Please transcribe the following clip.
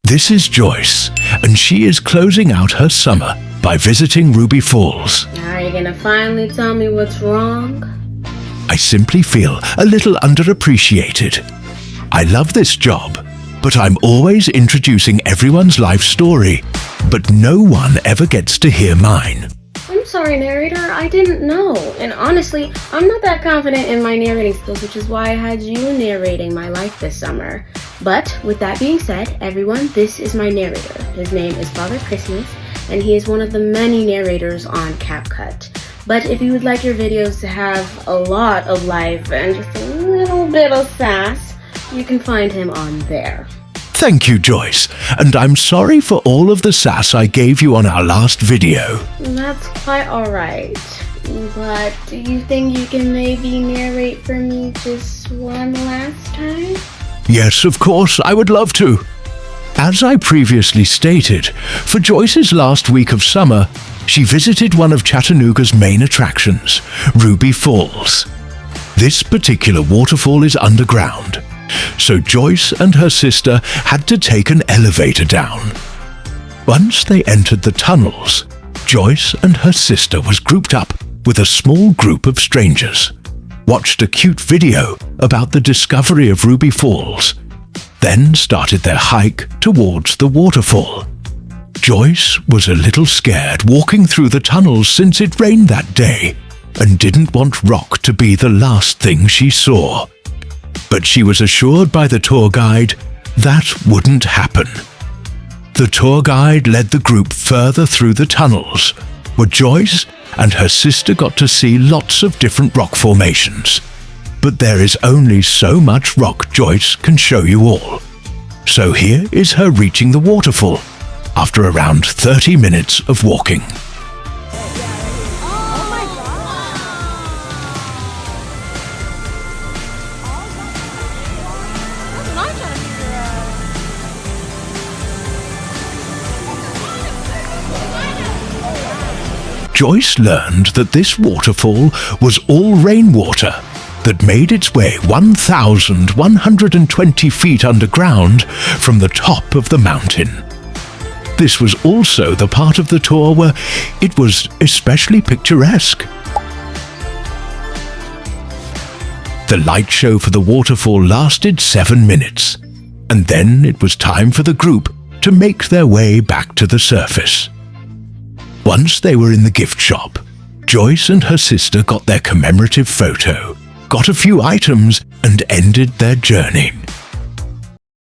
This is Joyce, and she is closing out her summer by visiting Ruby Falls. Are you gonna finally tell me what's wrong? I simply feel a little underappreciated. I love this job, but I'm always introducing everyone's life story, but no one ever gets to hear mine. I'm sorry, narrator, I didn't know. And honestly, I'm not that confident in my narrating skills, which is why I had you narrating my life this summer. But with that being said, everyone, this is my narrator. His name is Father Christmas, and he is one of the many narrators on CapCut. But if you would like your videos to have a lot of life and just a little bit of sass, you can find him on there. Thank you, Joyce, and I'm sorry for all of the sass I gave you on our last video. That's quite alright. But do you think you can maybe narrate for me just one last time? Yes, of course, I would love to. As I previously stated, for Joyce's last week of summer, she visited one of Chattanooga's main attractions, Ruby Falls. This particular waterfall is underground, so Joyce and her sister had to take an elevator down. Once they entered the tunnels, Joyce and her sister was grouped up with a small group of strangers, watched a cute video about the discovery of Ruby Falls, then started their hike towards the waterfall. Joyce was a little scared walking through the tunnels since it rained that day and didn't want rock to be the last thing she saw. But she was assured by the tour guide that wouldn't happen. The tour guide led the group further through the tunnels, where Joyce and her sister got to see lots of different rock formations. But there is only so much rock Joyce can show you all. So here is her reaching the waterfall after around 30 minutes of walking. Joyce learned that this waterfall was all rainwater that made its way 1,120 feet underground from the top of the mountain. This was also the part of the tour where it was especially picturesque. The light show for the waterfall lasted 7 minutes, and then it was time for the group to make their way back to the surface. Once they were in the gift shop, Joyce and her sister got their commemorative photo, got a few items, and ended their journey.